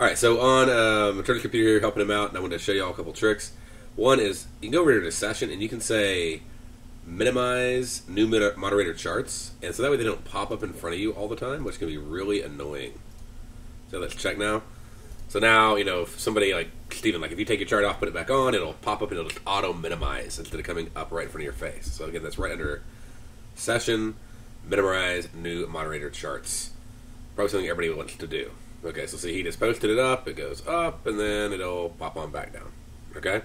All right, so on a trader's computer here, helping him out, and I want to show you all a couple tricks. One is you can go over here to session, and you can say minimize new moderator charts, and so that way they don't pop up in front of you all the time, which can be really annoying. So let's check now. So now, you know, if somebody like Steven, like if you take your chart off, put it back on, it'll pop up and it'll just auto minimize instead of coming up right in front of your face. So again, that's right under session, minimize new moderator charts. Probably something everybody wants to do. Okay, so see, he just posted it up, it goes up, and then it'll pop on back down. Okay?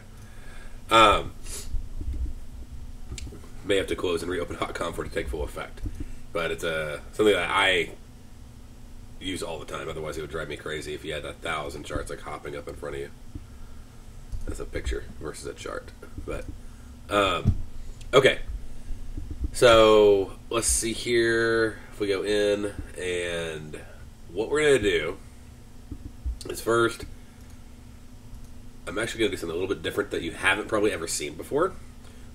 May have to close and reopen .com for it to take full effect. But it's something that I use all the time, otherwise it would drive me crazy if you had 1,000 charts like hopping up in front of you. That's a picture versus a chart. But, okay. So, let's see here, if we go in, and what we're going to do is first, I'm actually going to do something a little bit different that you haven't probably ever seen before.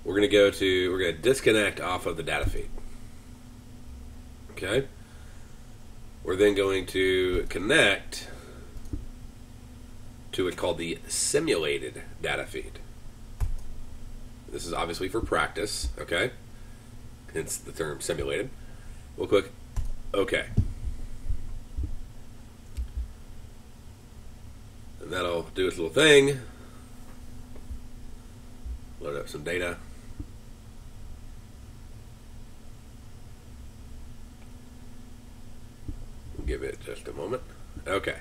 We're going to disconnect off of the data feed. Okay? We're then going to connect to what's called the simulated data feed. This is obviously for practice, okay? Hence the term simulated. We'll click OK. And that'll do its little thing. Load up some data. Give it just a moment. Okay.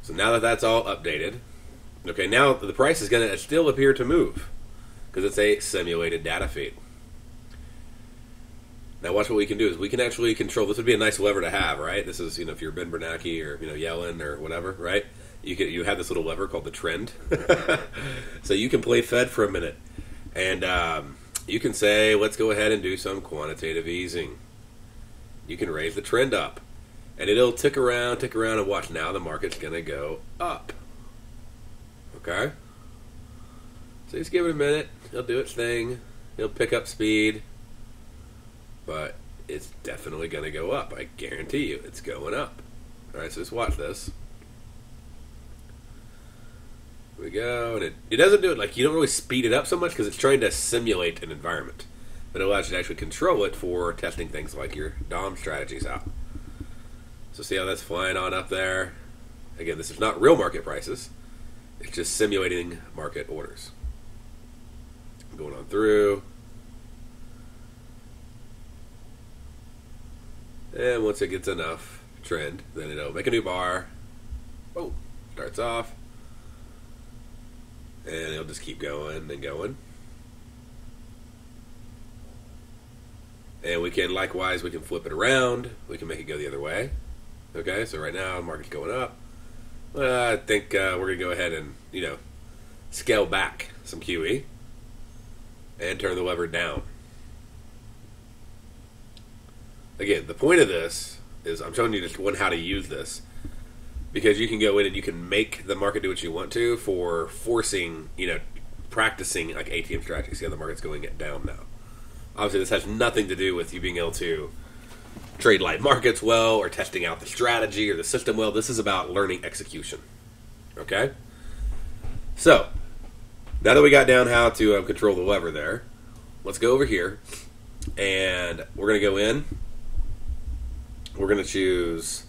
So now that that's all updated, okay, now the price is going to still appear to move because it's a simulated data feed. Now watch what we can do is we can actually control. This would be a nice lever to have, right? This is, you know, if you're Ben Bernanke or, you know, Yellen or whatever, right? You have this little lever called the trend. So you can play Fed for a minute, and you can say, let's go ahead and do some quantitative easing. You can raise the trend up, and it'll tick around, and watch. Now the market's going to go up. Okay? So just give it a minute. It'll do its thing. It'll pick up speed. But it's definitely going to go up. I guarantee you it's going up. All right, so just watch this. Here we go. And it doesn't do it like, you don't really speed it up so much because it's trying to simulate an environment. But it allows you to actually control it for testing things like your DOM strategies out. So see how that's flying on up there? Again, this is not real market prices. It's just simulating market orders. Going on through. And once it gets enough trend, then it'll make a new bar. Oh, starts off. And it'll just keep going and going. And we can, likewise, we can flip it around. We can make it go the other way. Okay, so right now the market's going up. I think we're going to go ahead and, you know, scale back some QE and turn the lever down. Again, the point of this is I'm showing you just how to use this, because you can go in and you can make the market do what you want to for forcing, you know, practicing like ATM strategies. See how the market's going down now. Obviously, this has nothing to do with you being able to trade live markets well or testing out the strategy or the system well. This is about learning execution. Okay? So, now that we got down how to control the lever there, let's go over here and we're going to go in. We're going to choose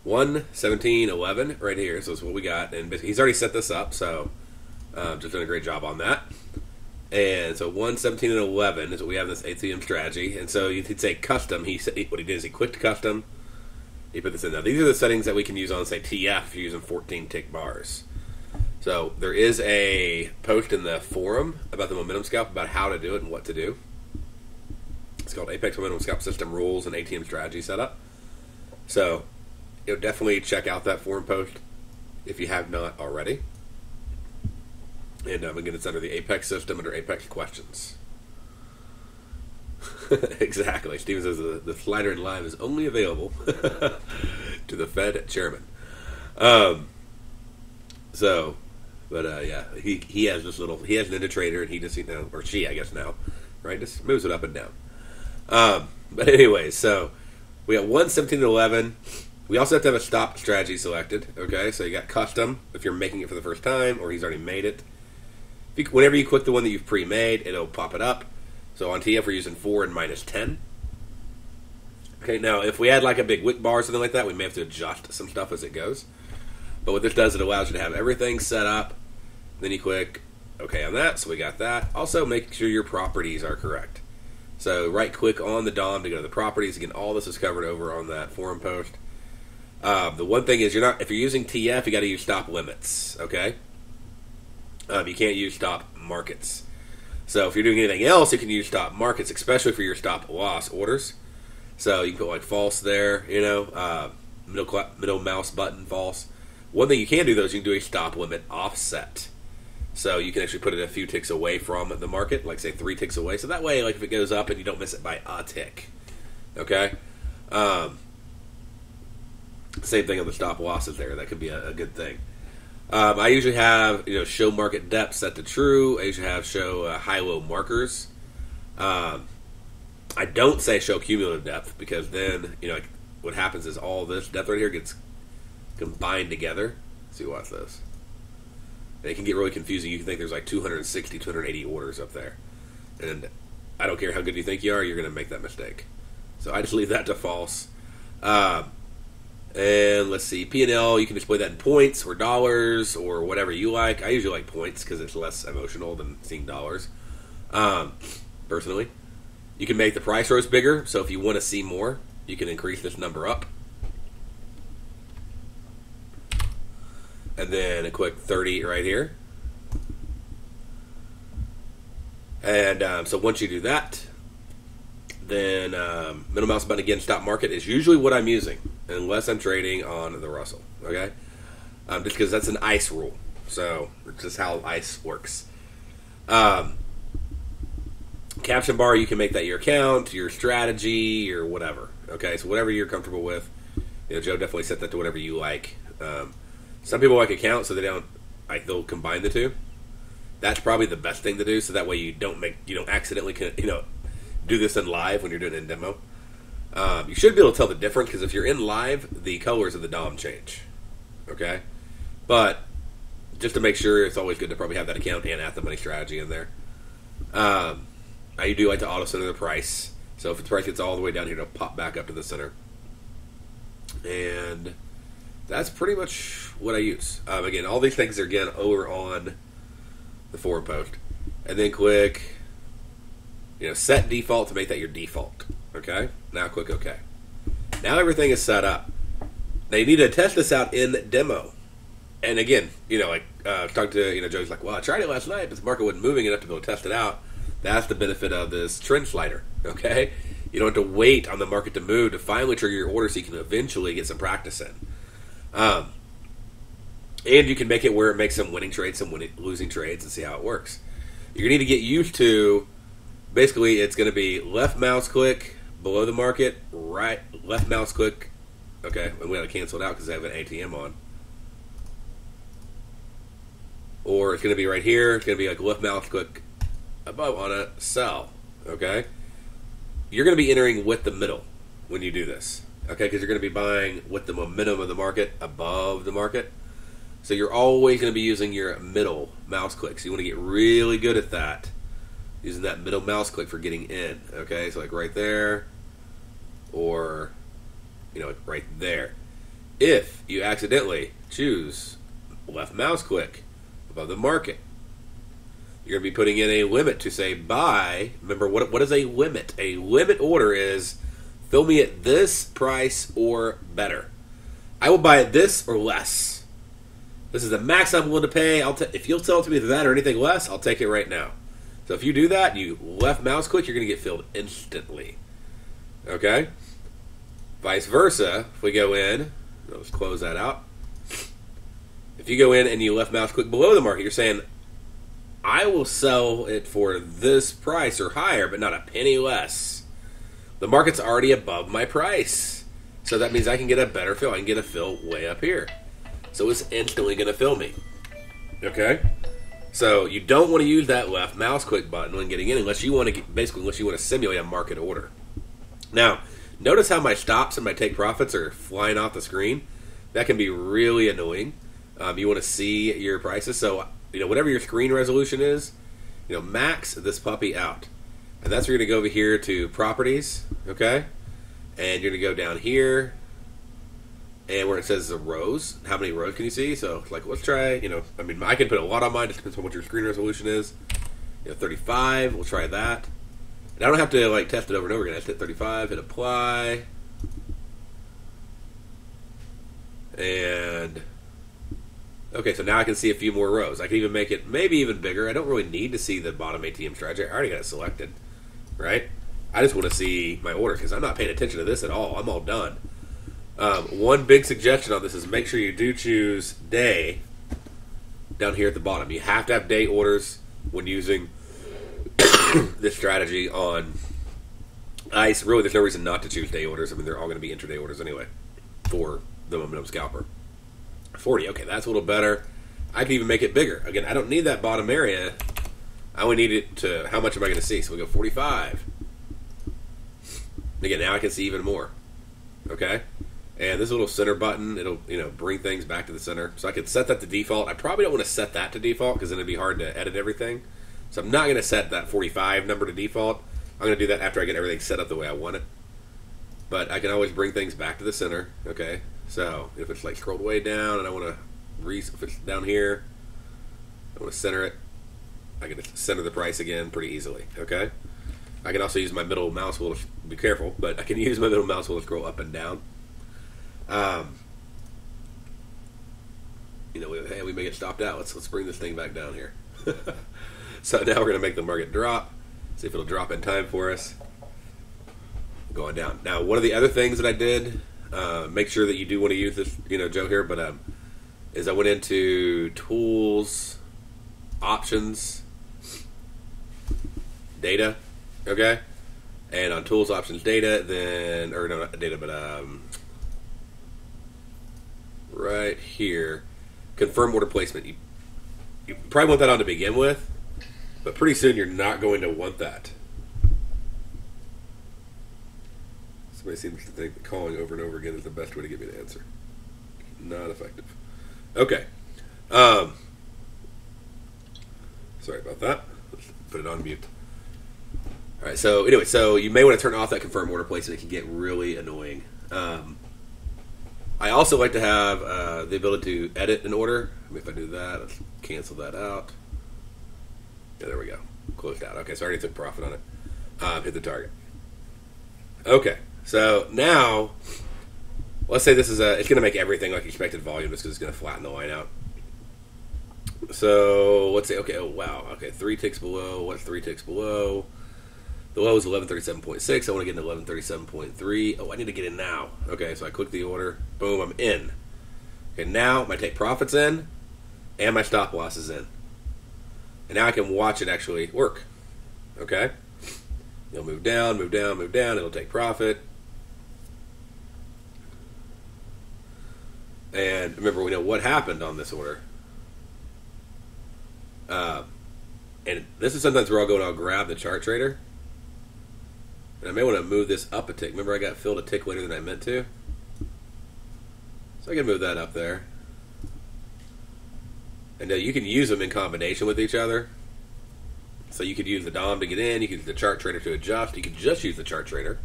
1:17:11 right here. So that's what we got. And he's already set this up, so just done a great job on that. And so 1:17:11 is what we have in this ATM strategy. And so you'd say custom. What he did is he clicked custom. He put this in. Now these are the settings that we can use on, say, TF if you're using 14 tick bars. So there is a post in the forum about the momentum scalp about how to do it and what to do. It's called Apex Momentum Scalp System Rules and ATM Strategy Setup. So you'll definitely check out that forum post if you have not already. And again, it's under the Apex system, under Apex questions. Exactly. Steven says the slider in live is only available to the Fed chairman. Yeah, he has this little, he has NinjaTrader, and he just, you know, or she, I guess now, right, just moves it up and down. But anyway, so we got 1:17:11. We also have to have a stop strategy selected. Okay, so you got custom if you're making it for the first time, or he's already made it. Whenever you click the one that you've pre-made, it'll pop it up. So on TF, we're using 4 and -10. Okay, now if we had like a big wick bar or something like that, we may have to adjust some stuff as it goes. But what this does, it allows you to have everything set up. Then you click OK on that, so we got that. Also, make sure your properties are correct. So right-click on the DOM to go to the properties. Again, all this is covered over on that forum post. The one thing is, if you're using TF, you got to use stop limits. Okay. You can't use stop markets. So if you're doing anything else, you can use stop markets, especially for your stop loss orders. So you can put like false there, middle mouse button false. One thing you can do though is you can do a stop limit offset. So you can actually put it a few ticks away from the market, like say 3 ticks away. So that way, like if it goes up and you don't miss it by a tick. Okay. Same thing on the stop losses there. That could be a good thing. I usually have show market depth set to true. I usually have show high-low markers. I don't say show cumulative depth because then what happens is all this depth right here gets combined together. Let's see, watch this. And it can get really confusing. You can think there's like 260, 280 orders up there, and I don't care how good you think you are, you're going to make that mistake. So I just leave that to false. And let's see, P&L, you can display that in points or dollars or whatever you like. I usually like points because it's less emotional than seeing dollars, personally. You can make the price rows bigger, so if you want to see more, you can increase this number up. And then a quick 30 right here. And so once you do that, then middle mouse button again, stop market is usually what I'm using, unless I'm trading on the Russell, okay? Just because that's an ICE rule. So it's just how ICE works. Caption bar, you can make that your account, your strategy, or whatever, okay? So whatever you're comfortable with. Joe definitely set that to whatever you like. Some people like account, so they'll combine the two. That's probably the best thing to do, so that way you don't accidentally do this in live when you're doing it in demo. You should be able to tell the difference, because if you're in live, the colors of the DOM change. Okay? But just to make sure, it's always good to probably have that account and at the money strategy in there. I do like to auto center the price. So if the price gets all the way down here, it'll pop back up to the center. And that's pretty much what I use. Again, all these things are again over on the forum post. And then click set default to make that your default. Okay? Now click OK. Now everything is set up. Now you need to test this out in demo. And again, talking to Joe's like, well, I tried it last night, but the market wasn't moving enough to go test it out. That's the benefit of this trend slider. Okay? You don't have to wait on the market to move to finally trigger your order so you can eventually get some practice in. And you can make it where it makes some winning trades, some losing trades, and see how it works. You're going to need to get used to, basically, it's going to be left mouse click below the market, right left mouse click. Okay, and we got to cancel it out because I have an ATM on. Or it's going to be right here. It's going to be like left mouse click above on a sell. Okay, you're going to be entering with the middle when you do this. Okay, because you're going to be buying with the momentum of the market above the market. So you're always going to be using your middle mouse click. So you want to get really good at that, using that middle mouse click for getting in. Okay, so like right there, or right there. If you accidentally choose left mouse click above the market, you're going to be putting in a limit to say buy. Remember, what is a limit? A limit order is fill me at this price or better. I will buy at this or less. This is the max I'm willing to pay. If you'll sell it to me for that or anything less, I'll take it right now. So if you do that, you left mouse click, you're going to get filled instantly. Okay? Vice versa, if we go in, let's close that out. If you go in and you left mouse click below the market, you're saying, I will sell it for this price or higher, but not a penny less. The market's already above my price. So that means I can get a better fill. I can get a fill way up here. So it's instantly going to fill me. Okay? So you don't want to use that left mouse click button when getting in unless you want to simulate a market order. Now Notice how my stops and my take profits are flying off the screen. That can be really annoying. You want to see your prices. So, whatever your screen resolution is, max this puppy out. And that's where you're going to go over here to properties, okay? And you're going to go down here, and where it says the rows, how many rows can you see? So, let's try, I can put a lot on mine, just depends on what your screen resolution is. 35, we'll try that. And I don't have to, test it over and over again. I just hit 35, hit apply. And, okay, so now I can see a few more rows. I can even make it maybe even bigger. I don't really need to see the bottom ATM strategy. I already got it selected, right? I just want to see my orders because I'm not paying attention to this at all. I'm all done. One big suggestion on this is make sure you do choose day down here at the bottom. You have to have day orders when using this strategy on ICE. Really, there's no reason not to choose day orders. I mean, they're all going to be intraday orders anyway for the momentum scalper. 40, okay, that's a little better. I can even make it bigger. Again, I don't need that bottom area. I only need it to, how much am I going to see? So we go 45. Again, now I can see even more. Okay? And this little center button, it'll, bring things back to the center. So I could set that to default. I probably don't want to set that to default because then it'd be hard to edit everything. So I'm not going to set that 45 number to default. I'm going to do that after I get everything set up the way I want it. But I can always bring things back to the center. Okay? So if it's scrolled way down and I want to, if it's down here, I want to center it. I can center the price again pretty easily. Okay? I can also use my middle mouse wheel. Be careful, but I can use my middle mouse wheel to scroll up and down. Hey, we may get stopped out. Let's bring this thing back down here. So now we're going to make the market drop. See if it'll drop in time for us. Going down. Now, one of the other things that I did, make sure that you do want to use this, Joe here, but is I went into tools, options, data, okay? And on tools, options, data, then, or no, not data, but right here, confirm order placement. You probably want that on to begin with, but pretty soon you're not going to want that. Somebody seems to think that calling over and over again is the best way to get me to answer. Not effective. Okay. Sorry about that. Let's put it on mute. All right. So anyway, so you may want to turn off that confirm order placement. It can get really annoying. I also like to have the ability to edit an order. If I do that, let's cancel that out. Yeah, there we go. Closed out. Okay, so I already took profit on it. Hit the target. Okay, so now let's say this is it's going to make everything like expected volume just because it's going to flatten the line out. So let's say, okay, oh wow, okay, 3 ticks below. What's 3 ticks below? The low is 1137.6. I want to get into 1137.3. Oh, I need to get in now. Okay, so I click the order. Boom, I'm in. Okay, now my take profit's in, and my stop loss is in. And now I can watch it actually work. Okay? It'll move down, move down, move down. It'll take profit. And remember, we know what happened on this order. And this is sometimes where I'll go and I'll grab the chart trader. And I may want to move this up a tick. Remember, I got filled a tick later than I meant to. So I can move that up there. And you can use them in combination with each other. So you could use the DOM to get in. You could use the chart trader to adjust. You could just use the chart trader.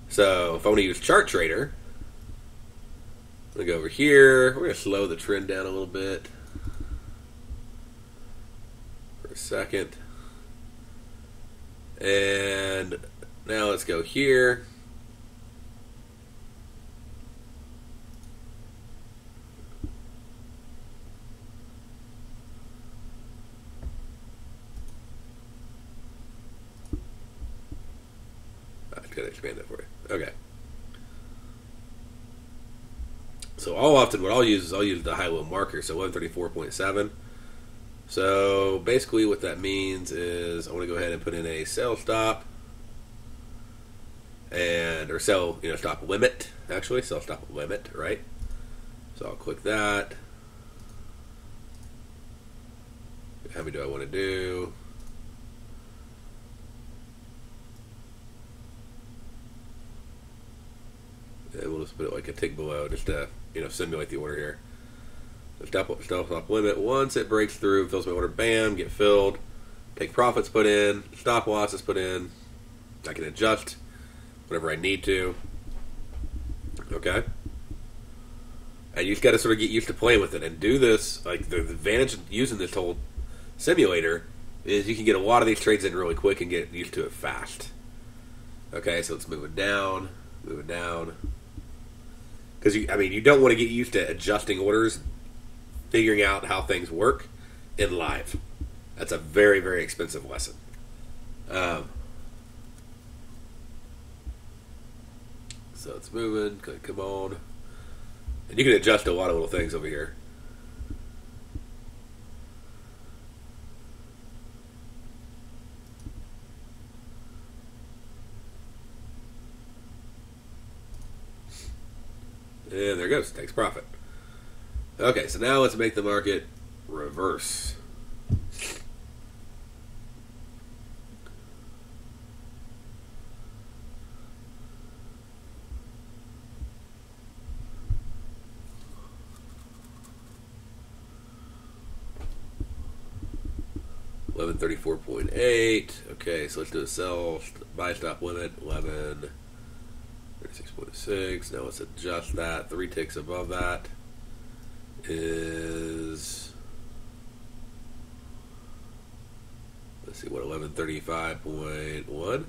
So if I want to use chart trader, I'm going to go over here. We're going to slow the trend down a little bit for a second. And now let's go here. I've got to expand that for you. Okay. So what I'll use is the high-low marker, so 134.7. So basically what that means is I want to go ahead and put in a sell stop or sell, stop limit, actually, sell stop limit, right? So I'll click that. How many do I want to do? And we'll just put it like a tick below just to, simulate the order here. So stop limit. Once it breaks through, fills my order, bam, get filled. Take profits put in, stop losses put in. I can adjust whatever I need to. Okay? And you just got to sort of get used to playing with it and do this. Like, the advantage of using this whole simulator is you can get a lot of these trades in really quick and get used to it fast. Okay, so let's move it down. Because, you don't want to get used to adjusting orders, figuring out how things work in live. That's a very, very expensive lesson. So it's moving. Come on. And you can adjust a lot of little things over here. And there it goes. Takes profit. Okay, so now let's make the market reverse. $1134.8. Okay, so let's do a sell, buy stop limit, 1136.6. Now let's adjust that. 3 ticks above that is, let's see, what, 1135.1.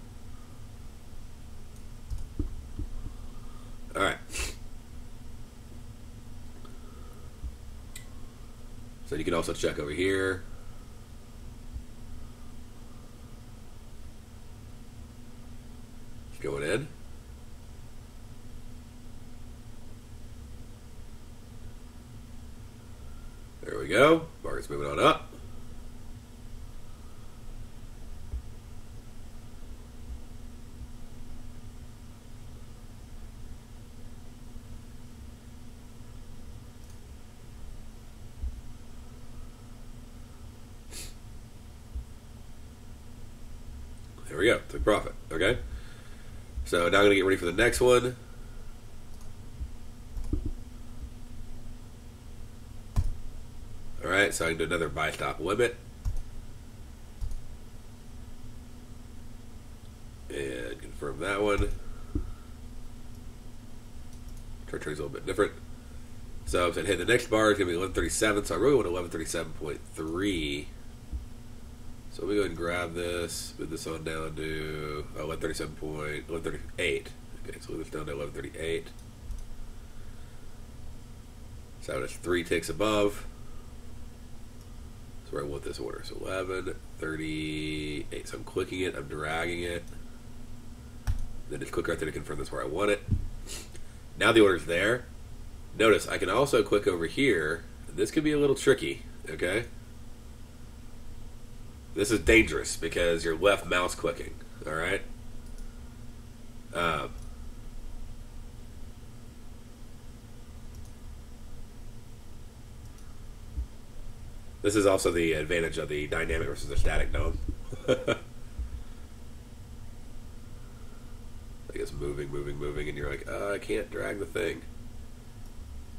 All right. So you can also check over here. Going in. There we go. Market's moving on up. There we go. Took profit. Okay. So now I'm going to get ready for the next one. Alright, so I can do another buy stop limit. And confirm that one. Chart trade's a little bit different. So if I hit the next bar, it's going to be 1137. So I really want 1137.3. So let me go ahead and grab this, move this on down to 1138. Okay, so move this down to 1138. So that's 3 ticks above. That's where I want this order. So 1138. So I'm clicking it, I'm dragging it. Then just click right there to confirm that's where I want it. Now the order's there. Notice I can also click over here. This could be a little tricky, okay? This is dangerous because you're left mouse clicking, all right? This is also the advantage of the dynamic versus the static dome. I guess moving, and you're like, I can't drag the thing.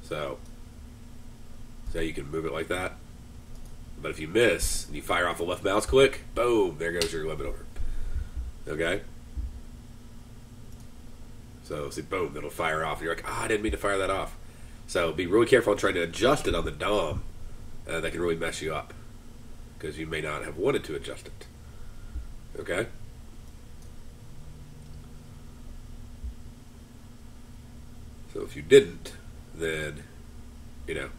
So you can move it like that. But if you miss and you fire off a left mouse click, boom, there goes your limit order. Okay? So see, boom, it'll fire off. You're like, I didn't mean to fire that off. So be really careful on trying to adjust it on the DOM. That can really mess you up because you may not have wanted to adjust it. Okay? So if you didn't, then, you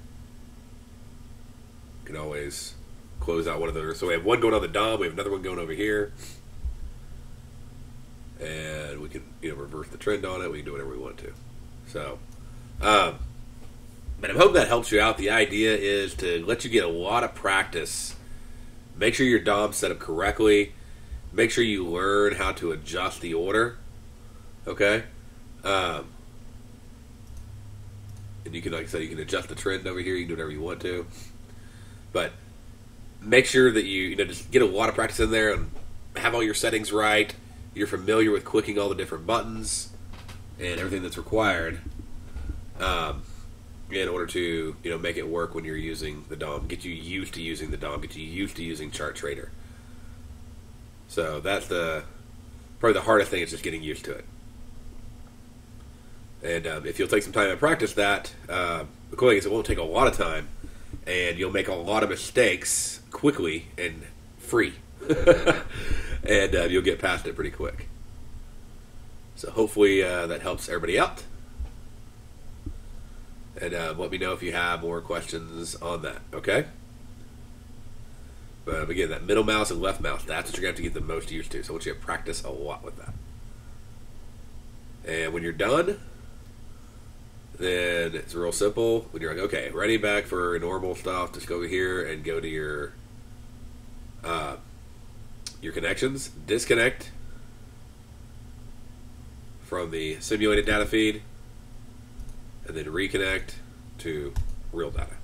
can always close out one of those. So we have one going on the DOM, we have another one going over here. And we can, reverse the trend on it. We can do whatever we want to. So, but I hope that helps you out. The idea is to let you get a lot of practice. Make sure your DOM's set up correctly. Make sure you learn how to adjust the order. Okay? And you can, like I said, you can adjust the trend over here. You can do whatever you want to. But make sure that you just get a lot of practice in there and have all your settings right. You're familiar with clicking all the different buttons. and everything that's required in order to make it work when you're using the DOM, get you used to using the DOM, get you used to using ChartTrader. So that's probably the hardest thing is just getting used to it. And if you'll take some time and practice that, the cool thing is it won't take a lot of time, and you'll make a lot of mistakes quickly and free. And you'll get past it pretty quick. So hopefully that helps everybody out. And let me know if you have more questions on that, okay? But again, that middle mouse and left mouse, that's what you're going to have to get the most used to. So I want you to practice a lot with that. And when you're done, then it's real simple. When you're like, okay, ready back for normal stuff, just go over here and go to your connections, disconnect from the simulated data feed, and then reconnect to real data.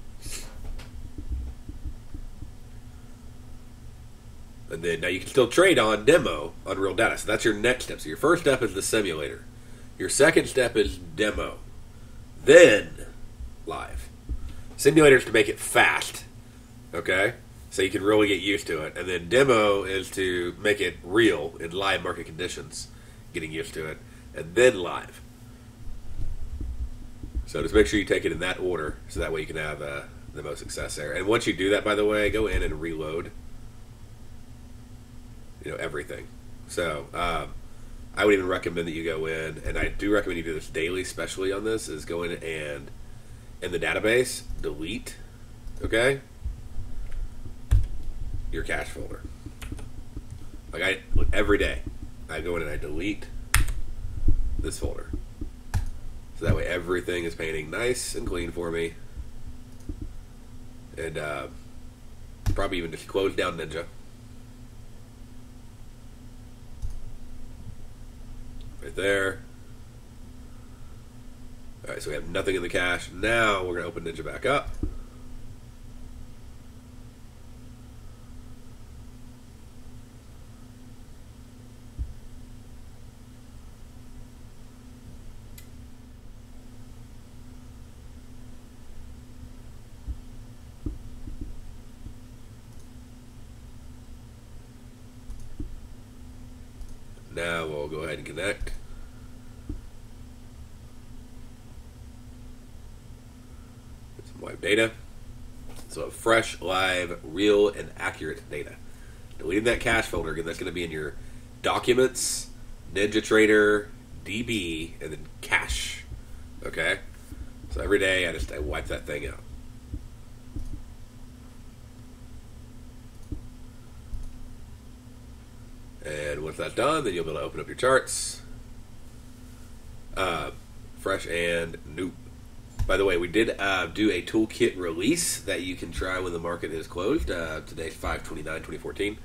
And then now you can still trade on demo on real data. So that's your next step. So your first step is the simulator. Your second step is demo. Then live. Simulators to make it fast. Okay? So you can really get used to it. And then demo is to make it real in live market conditions. Getting used to it. And then live. So just make sure you take it in that order, so that way you can have the most success there. And once you do that, by the way, go in and reload, everything. So I would even recommend that you go in, and I do recommend you do this daily, especially on this, is go in and in the database, delete, okay, your cache folder. Every day, I go in and I delete this folder. So that way everything is painting nice and clean for me. And probably even just close down Ninja. Right there. Alright, so we have nothing in the cache. Now we're going to open Ninja back up. Now we'll go ahead and connect. Get some live data. So fresh, live, real, and accurate data. Deleting that cache folder, again, that's going to be in your documents, NinjaTrader, DB, and then cache. Okay? So every day I wipe that thing out. And once that's done, then you'll be able to open up your charts. Fresh and new. By the way, we did do a Toolkit release that you can try when the market is closed. Today's 5/29/2014.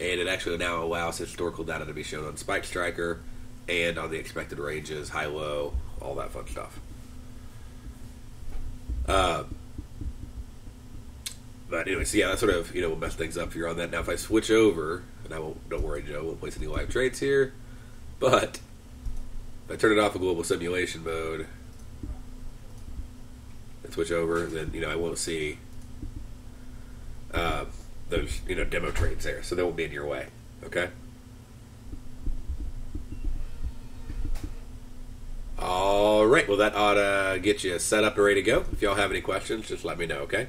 And it actually now allows historical data to be shown on Spike Striker and on the expected ranges, high-low, all that fun stuff. But anyway, so yeah, that sort of will mess things up if you're on that. Now, if I switch over, and don't worry, Joe, I won't place any live trades here. But if I turn it off of global simulation mode and switch over, then I won't see those demo trades there, so they won't be in your way. Okay. All right. Well, that ought to get you set up and ready to go. If y'all have any questions, just let me know. Okay.